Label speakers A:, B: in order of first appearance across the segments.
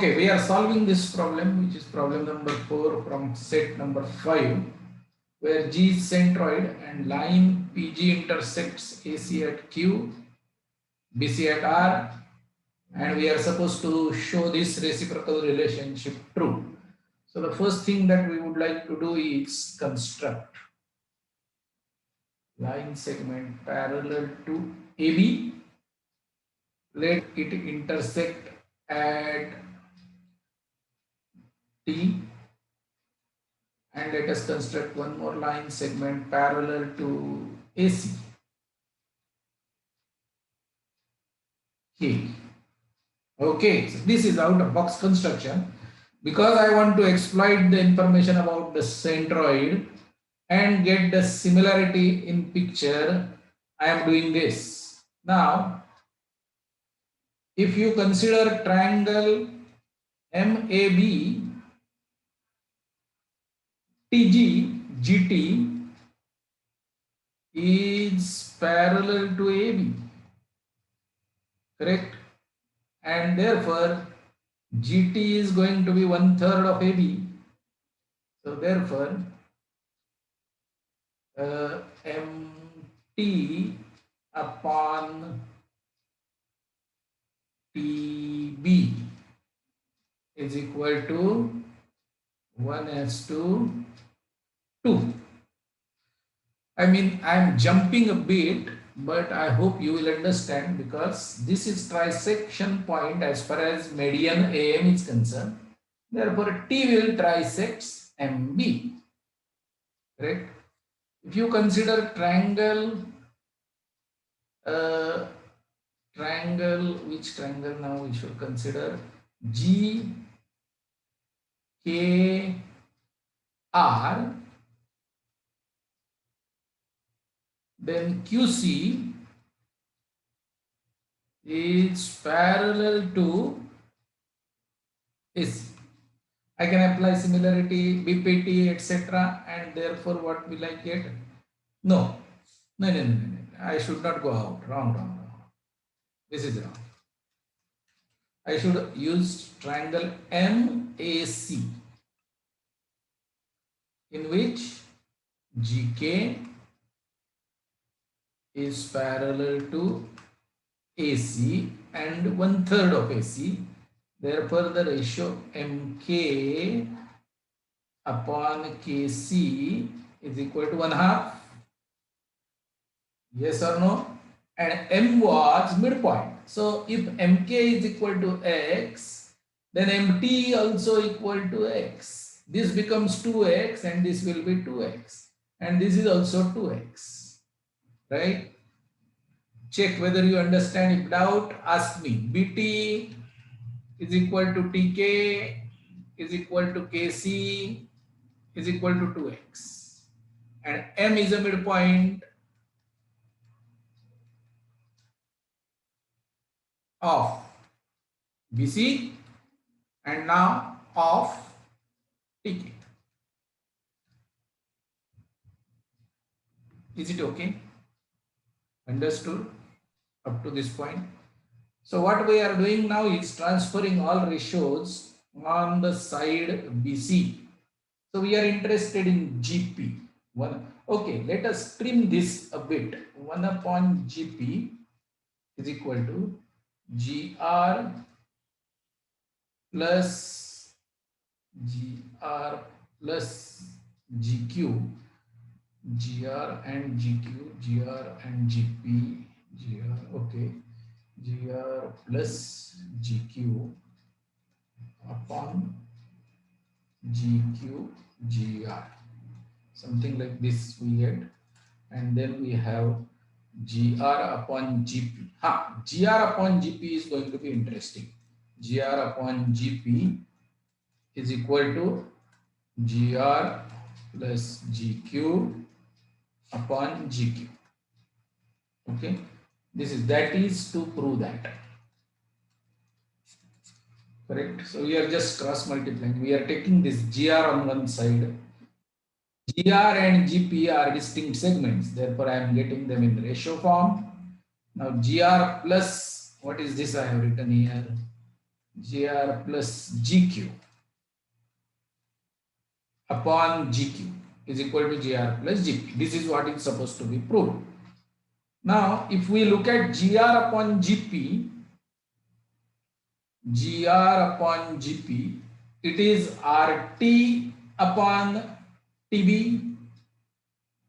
A: Okay, we are solving this problem, which is problem number 4 from set number 5, where G is centroid and line PG intersects AC at Q, BC at R, and we are supposed to show this reciprocal relationship true. So the first thing that we would like to do is construct line segment parallel to AB. Let it intersect at T, and let us construct one more line segment parallel to AC, K. Okay, so this is out of box construction. Because I want to exploit the information about the centroid and get the similarity in picture, I am doing this. Now, if you consider triangle MAB, TG, GT is parallel to AB, correct? And therefore, GT is going to be 1/3 of AB. So therefore, MT upon TB is equal to 1:2. I mean, I am jumping a bit, but I hope you will understand, because this is trisection point as far as median AM is concerned. Therefore, T will trisect MB. Correct? If you consider triangle, which triangle now we should consider? GKR, then QC is parallel to AC. I can apply similarity, BPT, etc. and therefore what will I get? No. I should not go out. Wrong. This is wrong. I should use triangle MAC, in which GK is parallel to AC and 1/3 of AC. Therefore, the ratio MK upon KC is equal to 1/2. Yes or no? And M was midpoint. So if MK is equal to X, then MT also equal to X. This becomes 2X and this will be 2X. And this is also 2X. Right? Check whether you understand. If doubt, ask me. BT is equal to TK is equal to KC is equal to 2X. And M is a midpoint of BC and now of TK. Is it okay? Understood up to this point? So what we are doing now is transferring all ratios on the side BC. So we are interested in GP. Okay, let us trim this a bit. 1/GP is equal to GR plus GQ, GR and GQ, GR and GP, okay, GR plus GQ upon GQ, GR, something like this we get, and then we have GR upon GP. GR upon GP is going to be interesting. GR upon GP is equal to GR plus GQ upon GQ. Okay, that is to prove that. Correct. So we are just cross multiplying. We are taking this GR on one side. GR and GP are distinct segments. Therefore, I am getting them in ratio form. Now GR plus, what is this I have written here? GR plus GQ upon GQ is equal to GR plus GP. This is what is supposed to be proved. Now, if we look at GR upon GP, it is RT upon TB.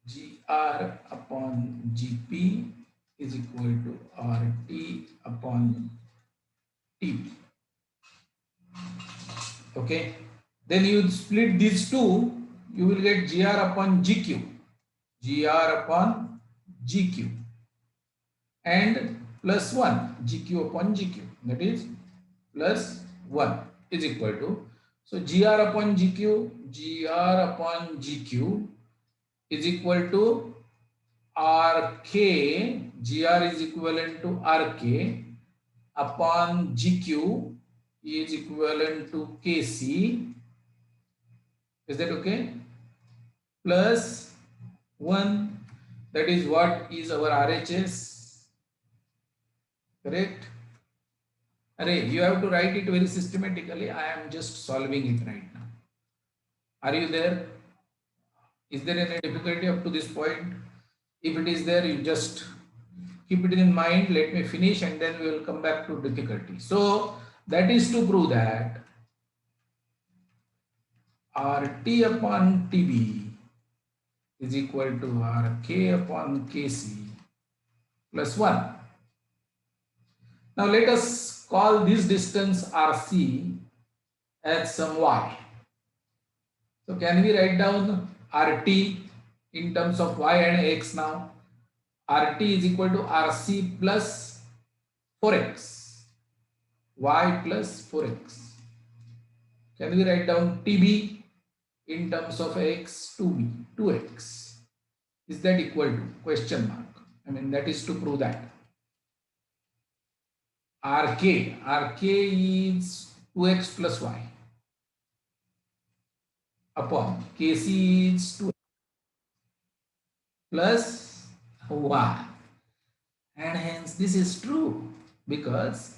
A: GR upon GP is equal to RT upon TB. Okay. Then you split these two, you will get GR upon GQ. GR upon GQ. And plus 1, GQ upon GQ. That is plus 1 is equal to. So GR upon GQ is equal to RK. GR is equivalent to RK upon GQ is equivalent to KC. Is that okay? Plus 1. That is what is our RHS. Correct? Array, you have to write it very systematically. I am just solving it right now. Are you there? Is there any difficulty up to this point? If it is there, you just keep it in mind. Let me finish and then we will come back to difficulty. So that is to prove that RT upon TB is equal to RK upon KC plus 1. Now let us call this distance RC as some y. So can we write down RT in terms of y and x now? RT is equal to RC plus 4x. Y plus 4x. Can we write down TB in terms of x? 2x. Is that equal to? Question mark. I mean, that is to prove that. RK is 2x plus y upon KC is 2 plus y, and hence this is true because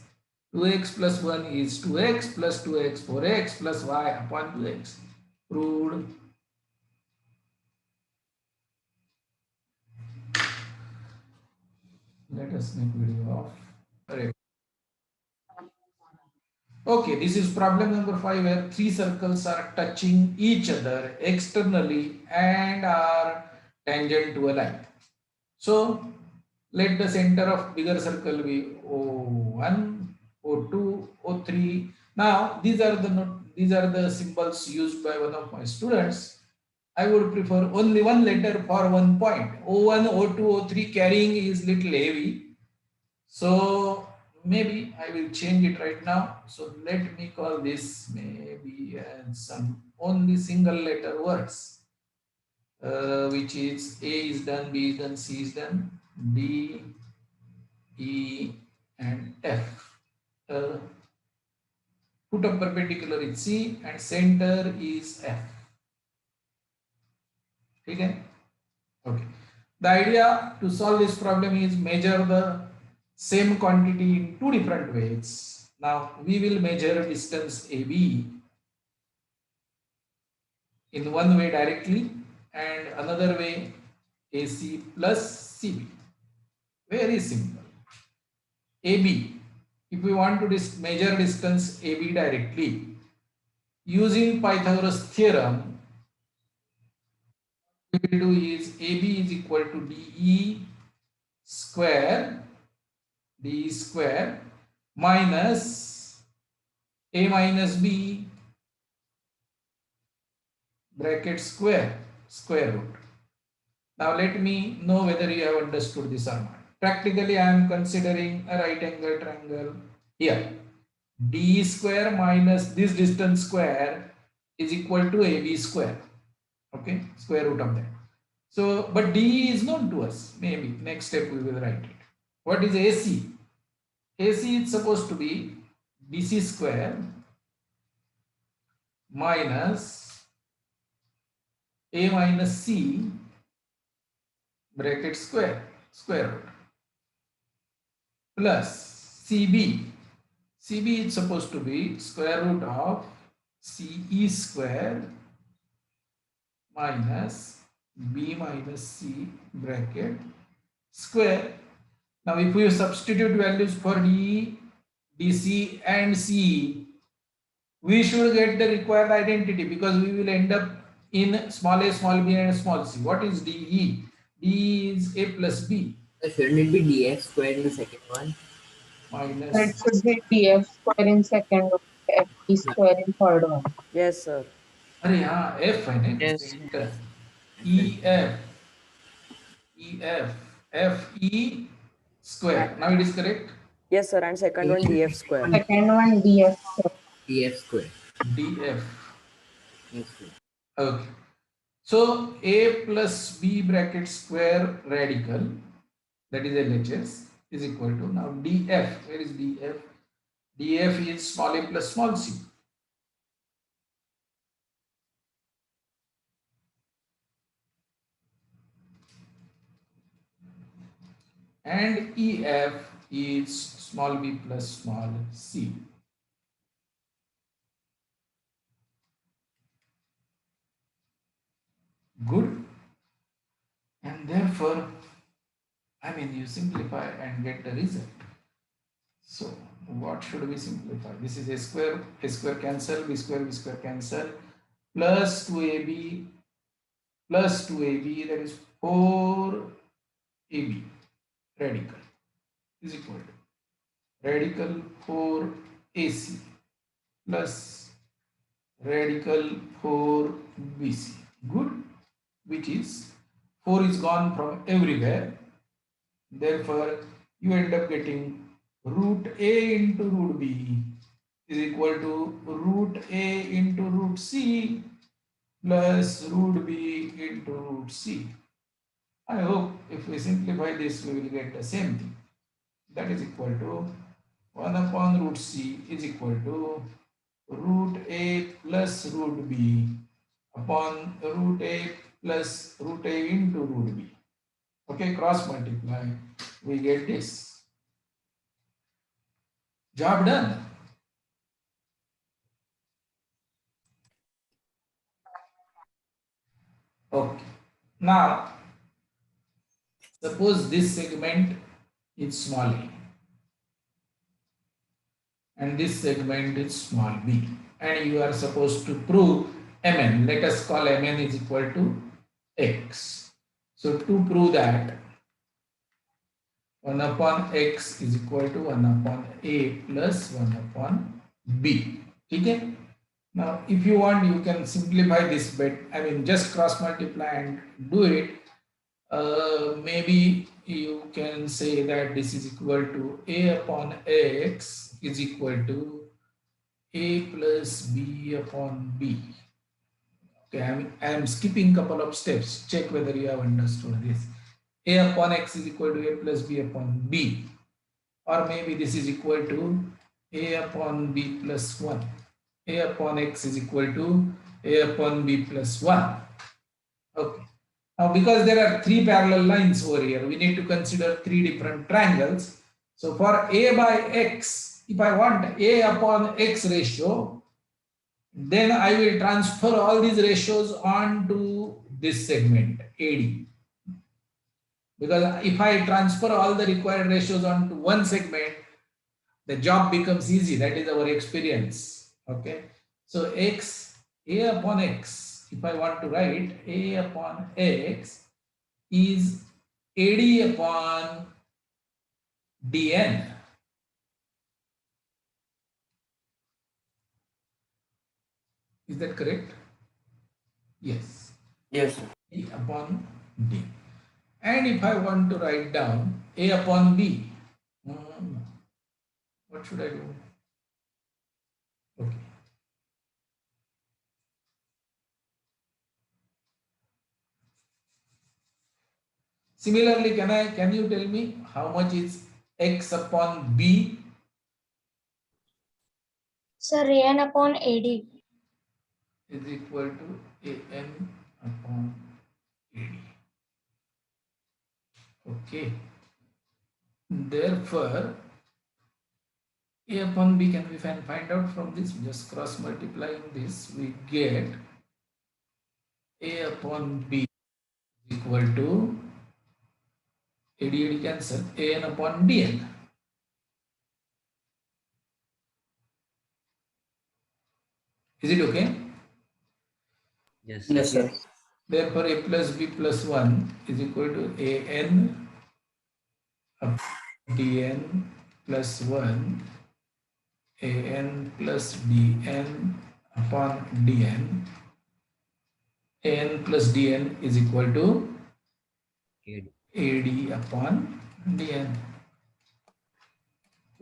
A: 2x plus 1 is 2x plus 2x 4x plus y upon 2x. Proved. Let us make video off. Okay, this is problem number 5 where 3 circles are touching each other externally and are tangent to a line. So let the center of bigger circle be O1, O2, O3. Now these are the symbols used by one of my students. I would prefer only one letter for one point. O1, O2, O3 carrying is little heavy. So maybe I will change it right now. So let me call this maybe some only single letter words, which is A is done, B is done, C is done, D, E, and F. Put up perpendicular is C and center is F. Okay. The idea to solve this problem is measure the same quantity in two different ways. Now we will measure distance AB in one way directly and another way AC plus CB. Very simple. AB, if we want to measure distance AB directly using Pythagoras theorem, what we will do is AB is equal to DE square minus A minus B bracket square root. Now let me know whether you have understood this or not. Practically I am considering a right angle triangle here. D square minus this distance square is equal to AB square. Okay, square root of that. So, but D is known to us. Maybe next step we will write it. What is AC? AC is supposed to be BC square minus A minus C bracket square root plus CB. CB is supposed to be square root of CE square minus B minus C bracket square. Now if you substitute values for DE, DC and CE, we should get the required identity because we will end up in small a, small b and small c. What is DE? DE is A plus B.
B: Shouldn't it be df squared in the second one?
A: Minus,
C: It should be df square in second one, fd square in third one.
D: Yes, sir.
A: अरे हाँ F है ना
D: Yes.
A: center. EF, FE square. Now it is correct.
D: Yes, sir. And second one df square.
C: Second one df square.
B: df squared.
A: DF.
B: Yes, sir.
A: Okay. So A plus B bracket square radical, that is LHS, is equal to now DF. Where is DF? DF is small a plus small c. And EF is small b plus small c. Good. And therefore, you simplify and get the result. So what should we simplify? This is a square cancel, b square cancel, plus 2ab plus 2ab, that is 4ab radical is equal to radical 4ac plus radical 4bc. Good, which is 4 is gone from everywhere. Therefore, you end up getting root a into root b is equal to root a into root c plus root b into root c. I hope if we simplify this, we will get the same thing. That is equal to 1 upon root c is equal to root a plus root b upon root a plus root a into root b. Okay, cross multiply, we get this. Job done. Okay. Now, suppose this segment is small a and this segment is small b, and you are supposed to prove Mn. Let us call Mn is equal to x. So to prove that, 1 upon x is equal to 1 upon a plus 1 upon b. Okay? Now, if you want, you can simplify this bit. Just cross multiply and do it. Maybe you can say that this is equal to a upon x is equal to a plus b upon b. Okay, I am skipping couple of steps. Check whether you have understood this. A upon x is equal to a plus b upon b, or maybe this is equal to a upon b plus 1. A upon x is equal to a upon b plus 1. Okay. Now, because there are three parallel lines over here, we need to consider three different triangles. So for a by x, if I want a upon x ratio, then I will transfer all these ratios onto this segment AD. Because if I transfer all the required ratios onto one segment, the job becomes easy. That is our experience. Okay. So x, a upon x, if I want to write a upon x is AD upon dn. Is that correct? Yes.
D: Yes, sir.
A: A upon d. And if I want to write down a upon b, what should I do? Okay. Similarly, can you tell me how much is x upon b?
E: Sir, AN upon AD.
A: Is equal to an upon ad. Okay. Therefore, A upon B can we find out from this? Just cross multiplying this, we get A upon B equal to AD cancel AN upon DN. Is it okay?
B: Yes.
F: Yes, sir.
A: Therefore, A plus B plus 1 is equal to AN upon DN plus 1 AN plus DN upon DN. AN plus DN is equal to
B: AD.
A: AD upon DN.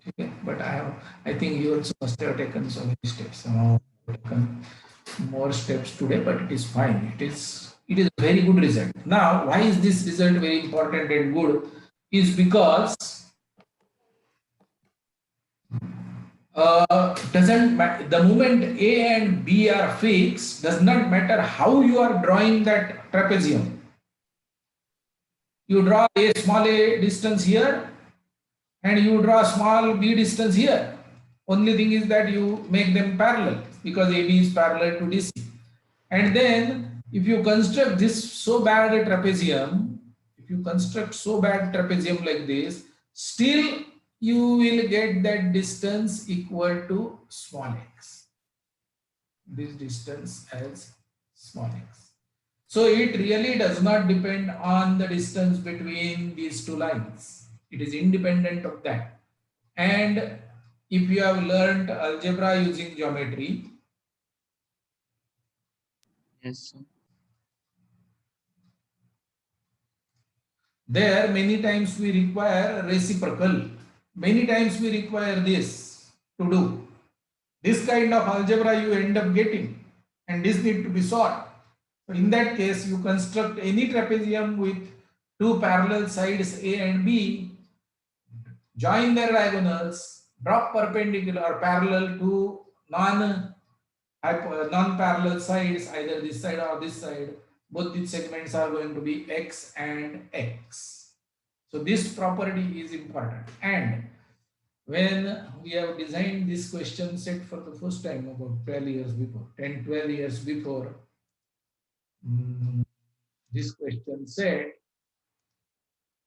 A: Okay, but I think you also must have taken so many steps. Somehow taken more steps today, but it is fine. It is a very good result. Now, why is this result very important and good? Is because doesn't matter the moment A and B are fixed, does not matter how you are drawing that trapezium. You draw a small a distance here and you draw small b distance here. Only thing is that you make them parallel because AB is parallel to DC. And then if you construct this so bad trapezium, if you construct so bad trapezium like this, still you will get that distance equal to small x. This distance as small x. So it really does not depend on the distance between these two lines. It is independent of that. And if you have learned algebra using geometry,
F: Yes, sir.
A: there many times we require reciprocal. Many times we require this to do. This kind of algebra you end up getting, and this need to be solved. So in that case, you construct any trapezium with two parallel sides A and B, join their diagonals, drop perpendicular or parallel to non-parallel sides, either this side or this side. Both these segments are going to be x and x. So this property is important. And when we have designed this question set for the first time about 12 years before, 10, 12 years before, this question set,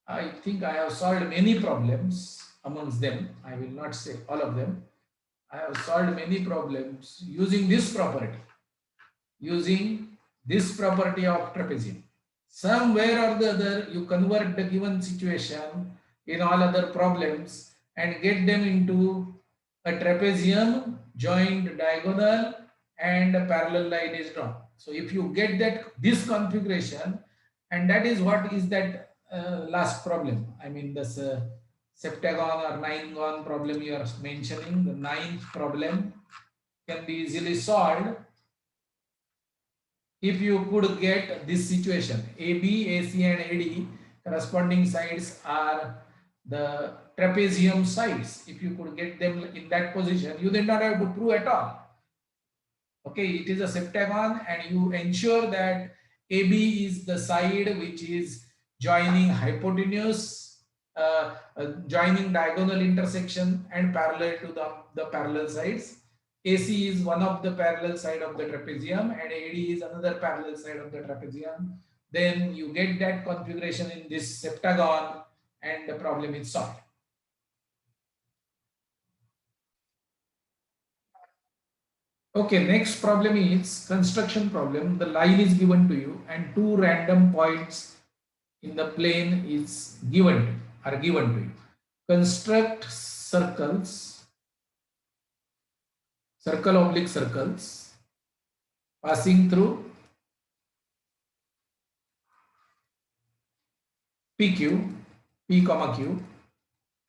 A: I think I have solved many problems amongst them. I will not say all of them. I have solved many problems using this property of trapezium. Somewhere or the other, you convert the given situation in all other problems and get them into a trapezium, joined diagonal, and a parallel line is drawn. So if you get this configuration, and that is what is that last problem. I mean, this septagon or nine-gon problem you are mentioning, the ninth problem can be easily solved if you could get this situation. AB, AC and AD corresponding sides are the trapezium sides. If you could get them in that position, you did not have to prove at all. Okay, it is a septagon and you ensure that AB is the side which is joining hypotenuse, joining diagonal intersection and parallel to the parallel sides. AC is one of the parallel side of the trapezium and AD is another parallel side of the trapezium. Then you get that configuration in this septagon and the problem is solved. Okay, next problem is construction problem. The line is given to you and two random points in the plane are given to you. Construct circles, circle oblique circles passing through PQ, P comma Q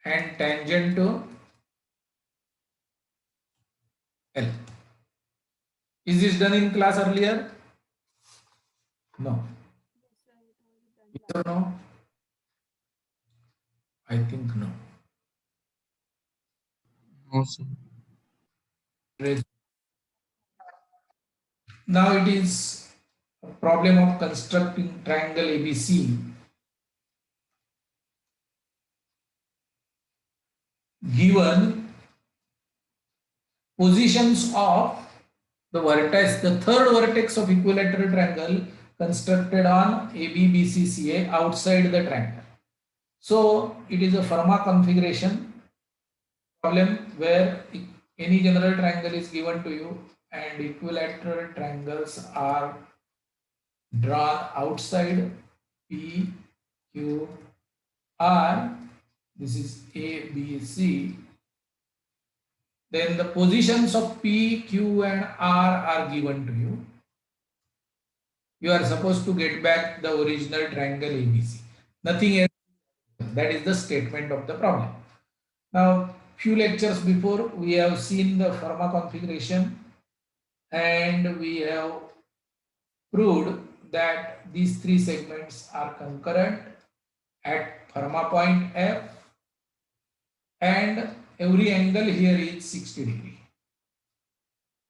A: and tangent to L. Is this done in class earlier? No. Yes or no? I think no.
F: No, sir.
A: Now it is a problem of constructing triangle ABC given positions of the vertex, the third vertex of equilateral triangle constructed on ABBCCA outside the triangle. So it is a Fermat configuration problem where any general triangle is given to you and equilateral triangles are drawn outside P, Q, R. This is A, B, C. Then the positions of P, Q and R are given to you. You are supposed to get back the original triangle ABC. Nothing else. That is the statement of the problem. Now, few lectures before we have seen the Fermat configuration and we have proved that these three segments are concurrent at Fermat point F and every angle here is 60 degree.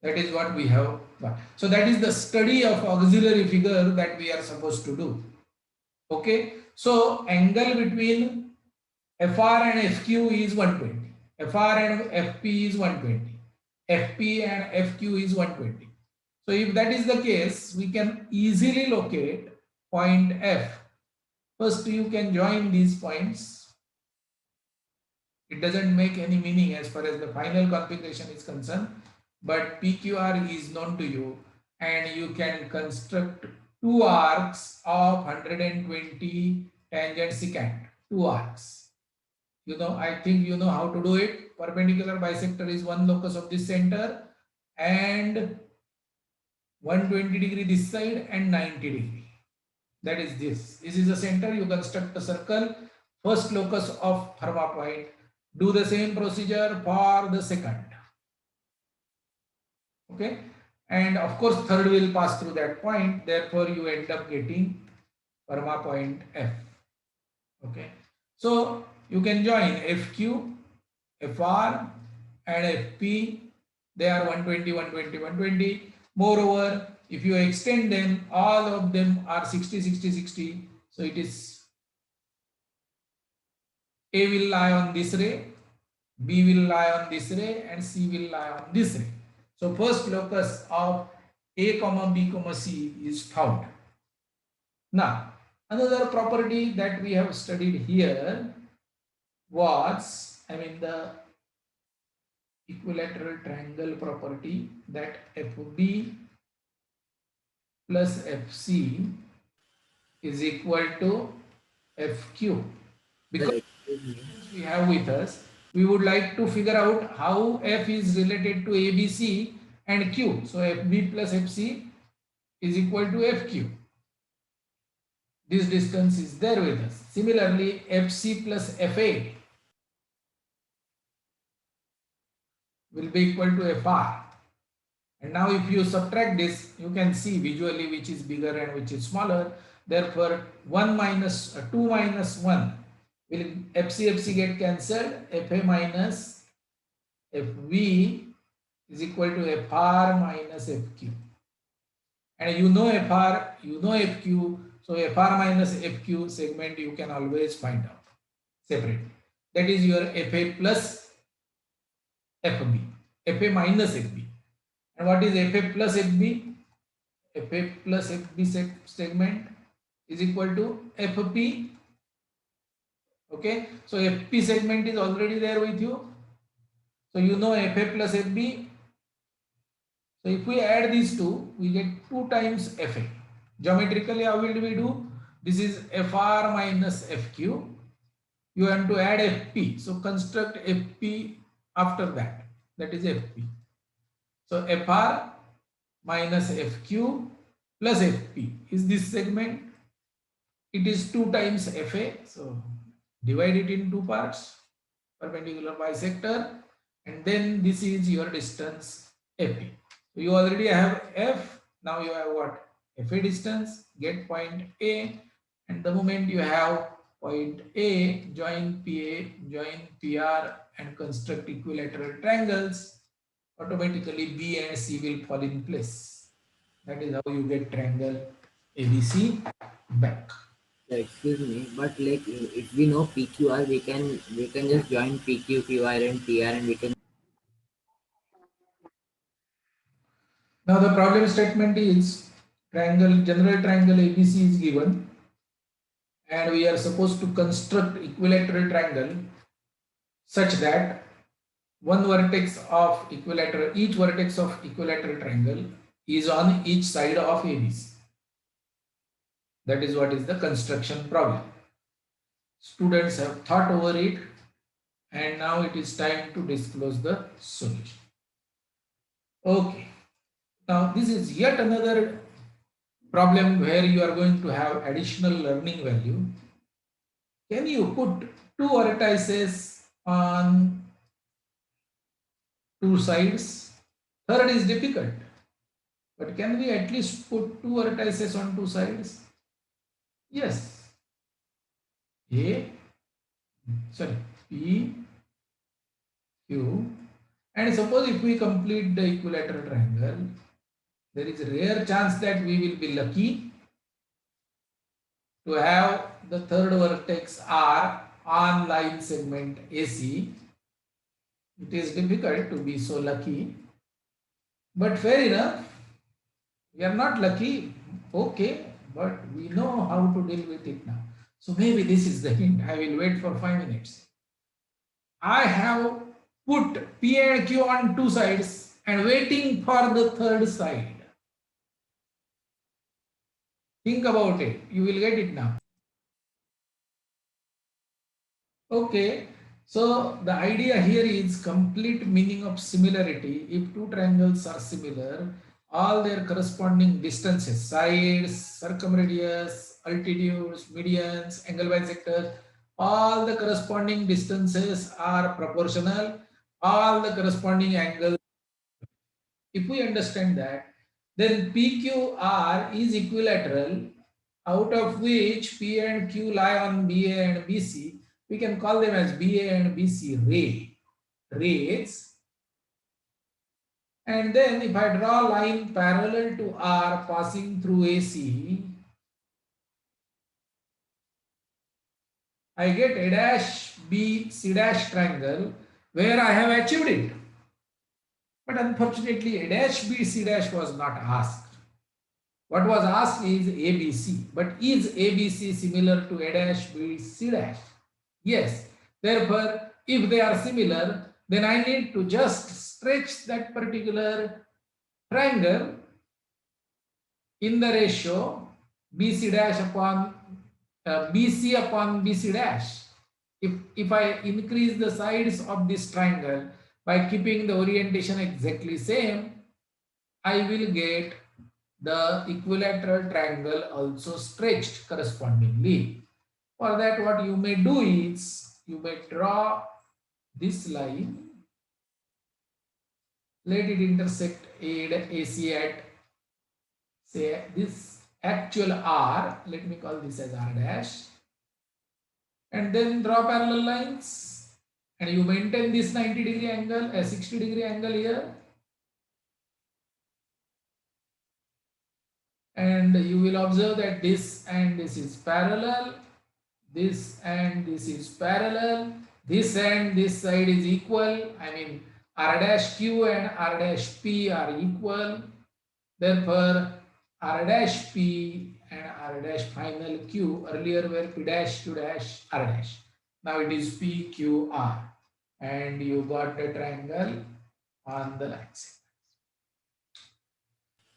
A: That is what we have done. So that is the study of auxiliary figure that we are supposed to do. Okay. So angle between FR and FQ is 120. FR and FP is 120. FP and FQ is 120. So if that is the case, we can easily locate point F. First, you can join these points. It doesn't make any meaning as far as the final configuration is concerned, but PQR is known to you and you can construct two arcs of 120 tangent secant, two arcs. You know, I think you know how to do it. Perpendicular bisector is one locus of this center and 120 degree this side and 90 degree. That is this. This is the center. You construct a circle. First locus of Fermat point. Do the same procedure for the second. Okay. And of course, third will pass through that point. Therefore, you end up getting Fermat point F. Okay. So you can join FQ, FR and FP. They are 120, 120, 120. Moreover, if you extend them, all of them are 60, 60, 60. So it is A will lie on this ray, B will lie on this ray, and C will lie on this ray. So first locus of A, B, C is found. Now, another property that we have studied here was, the equilateral triangle property that FB plus FC is equal to FQ. Because we have with us, we would like to figure out how F is related to ABC and Q. So FB plus FC is equal to FQ. This distance is there with us. Similarly, FC plus FA will be equal to FR. And now if you subtract this, you can see visually which is bigger and which is smaller. Therefore, 2 minus 1 will FC get cancelled. FA minus FV is equal to FR minus FQ. And you know FR, you know FQ. So FR minus FQ segment you can always find out separately. That is your FA plus FB, FA minus FB. And what is FA plus FB? FA plus FB segment is equal to FP. Okay, so FP segment is already there with you. So you know FA plus FB. So if we add these two, we get 2 times FA. Geometrically, how will we do? This is FR minus FQ. You have to add FP. So construct FP after that. That is FP. So FR minus FQ plus FP is this segment. It is 2 times FA. So divide it in 2 parts. Perpendicular bisector. And then this is your distance FP. So you already have F. Now you have what? FA distance, get point A, and the moment you have point A, join PA, join PR and construct equilateral triangles, automatically B and C will fall in place. That is how you get triangle ABC back.
G: Excuse me, but like if we know PQR, we can just join PQ, QR and PR and we can.
A: Now the problem statement is general triangle ABC is given and we are supposed to construct equilateral triangle such that each vertex of equilateral triangle is on each side of ABC. That is what is the construction problem. Students have thought over it and now it is time to disclose the solution. Okay. Now this is yet another problem where you are going to have additional learning value. Can you put two vertices on two sides? Third is difficult. But can we at least put two vertices on two sides? Yes. P, Q. And suppose if we complete the equilateral triangle, there is a rare chance that we will be lucky to have the third vertex R on line segment AC. It is difficult to be so lucky, but fair enough. We are not lucky, okay, but we know how to deal with it now. So maybe this is the hint. I will wait for 5 minutes. I have put P and Q on two sides and waiting for the third side. Think about it. You will get it now. Okay. So the idea here is complete meaning of similarity. If two triangles are similar, all their corresponding distances, sides, circumradius, altitudes, medians, angle bisectors, all the corresponding distances are proportional, all the corresponding angles. If we understand that, then PQR is equilateral, out of which P and Q lie on BA and BC. We can call them as BA and BC rays. And then if I draw a line parallel to R passing through AC, I get A dash B C dash triangle where I have achieved it. But unfortunately, A dash B C dash was not asked. What was asked is ABC. But is ABC similar to A dash B C dash? Yes. Therefore, if they are similar, then I need to just stretch that particular triangle in the ratio BC dash upon BC upon BC dash. If I increase the sides of this triangle by keeping the orientation exactly same, I will get the equilateral triangle also stretched correspondingly. For that, what you may do is you may draw this line, let it intersect AC at say this actual R, let me call this as R dash, and then draw parallel lines, and you maintain this 90-degree angle, a 60-degree angle here, and you will observe that this and this is parallel, this and this is parallel, this and this side is equal. I mean R dash Q and R dash P are equal. Therefore, R dash P and R dash final Q earlier were P dash Q dash R dash. Now it is P Q R, and you got a triangle on the line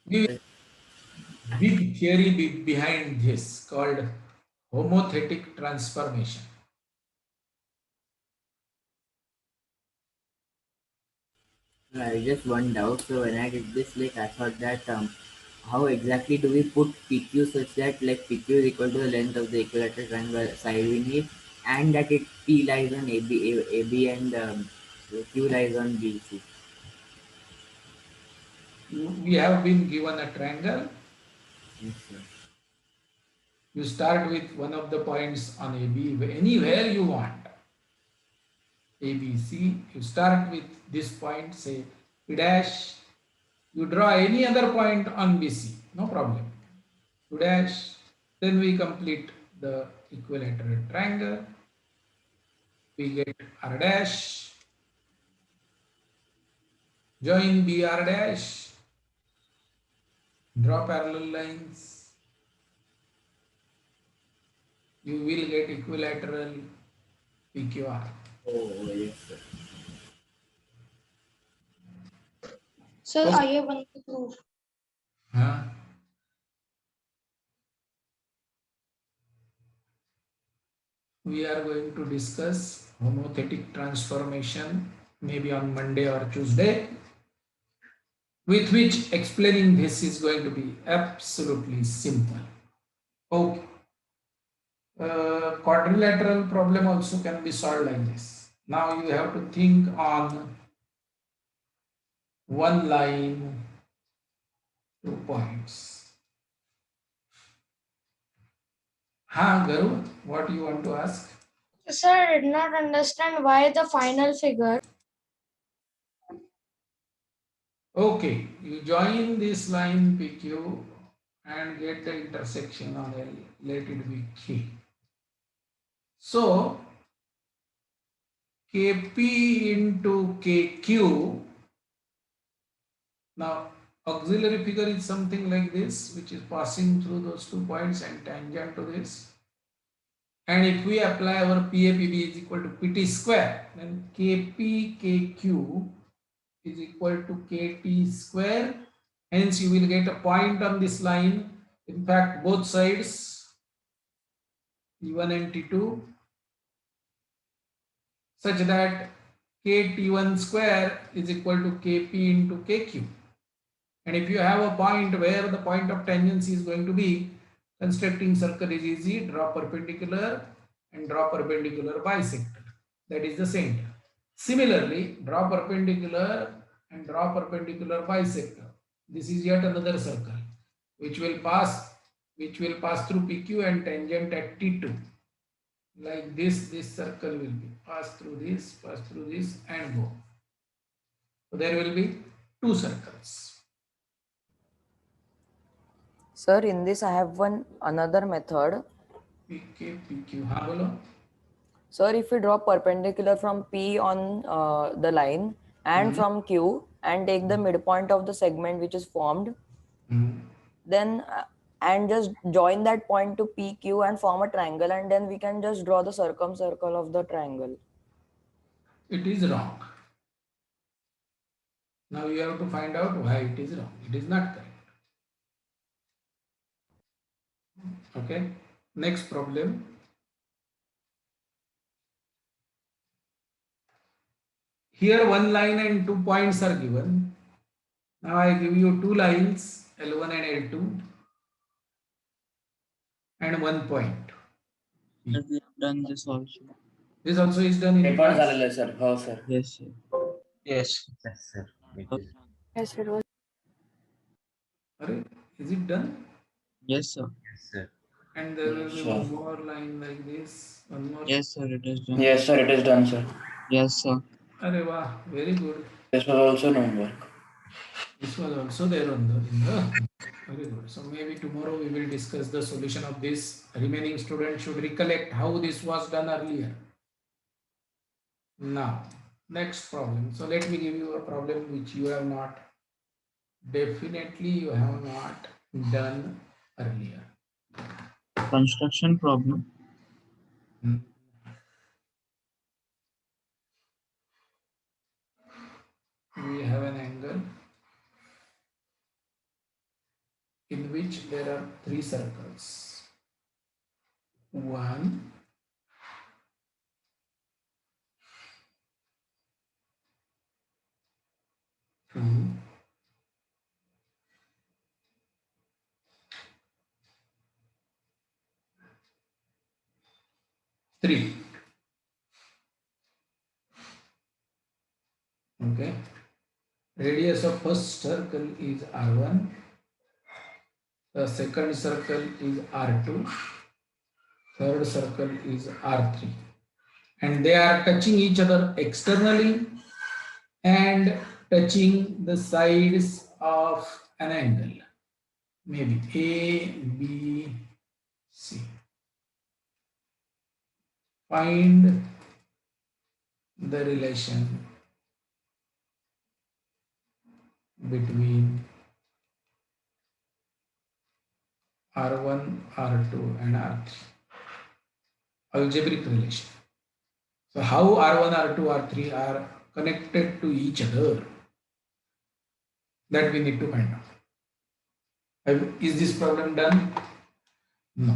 A: segments. Big theory behind this called homothetic transformation.
G: Just one doubt. So when I did this, like I thought that how exactly do we put PQ such that like PQ is equal to the length of the equilateral triangle side we need, and that it P lies on AB and Q lies on BC.
A: We have been given a triangle.
G: Yes, sir.
A: You start with one of the points on AB, anywhere you want. ABC, you start with this point, say P dash, you draw any other point on BC, no problem. P dash, then we complete the equilateral triangle. We get R dash, join BR dash, Draw parallel lines. You will get equilateral PQR.
G: Oh, yes, sir.
E: Sir,
A: Okay.
E: I have one proof.
A: Huh? We are going to discuss homothetic transformation maybe on Monday or Tuesday, with which explaining this is going to be absolutely simple. Okay. Quadrilateral problem also can be solved like this. Now you have to think on one line, 2 points. Garu, what do you want to ask?
E: Sir, I did not understand why the final figure.
A: Okay, you join this line PQ and get the intersection on L, let it be K. So Kp into Kq, now auxiliary figure is something like this, which is passing through those 2 points and tangent to this. And if we apply our PAPB is equal to PT square, then Kp Kq is equal to Kt square. Hence you will get a point on this line. In fact, both sides, T1 and T2, such that Kt1 square is equal to Kp into Kq. And if you have a point where the point of tangency is going to be, constructing circle is easy. Draw perpendicular and draw perpendicular bisector. That is the center. Similarly, draw perpendicular and draw perpendicular bisector. This is yet another circle which will pass through PQ and tangent at T2. Like this circle will be pass through this, and go. So there will be 2 circles.
D: Sir, in this I have another method.
A: PK, PQ. हाँ बोलो.
D: Sir, if we draw perpendicular from P on the line and from Q and take the midpoint of the segment which is formed, then and just join that point to PQ and form a triangle, and then we can just draw the circumcircle of the triangle.
A: It is wrong. Now you have to find out why it is wrong. It is not correct. Okay. Next problem. Here one line and 2 points are given. Now I give you 2 lines, L1 and L2, and 1 point.
F: But we have done this also.
A: This also is done in
H: paper
A: class.
H: झालेलं आहे sir हो sir
F: Yes, sir.
B: Yes, sir. It is.
D: Yes, it was.
A: Arre, is it done?
F: Yes, sir.
B: Yes, sir.
A: And there will be
H: Sure.
A: one more line like this. One more.
F: Yes, sir. It is done.
H: yes sir it is done sir
F: Yes, sir.
A: Arre wow, very good.
H: this was also no homework
A: This was also there on the very good. So maybe tomorrow we will discuss the solution of this. Remaining students should recollect how this was done earlier. Now, next problem. So let me give you a problem which you have not, definitely you have not done earlier.
F: Construction problem.
A: We have an angle in which there are 3 circles. 1, 2, 3. Okay. Radius of first circle is R1. The second circle is R2. Third circle is R3. And they are touching each other externally and touching the sides of an angle. Maybe A, B, C. Find the relation between R1, R2, and R3. Algebraic relation. So how R1, R2, R3 are connected to each other, that we need to find out. Is this problem done? No.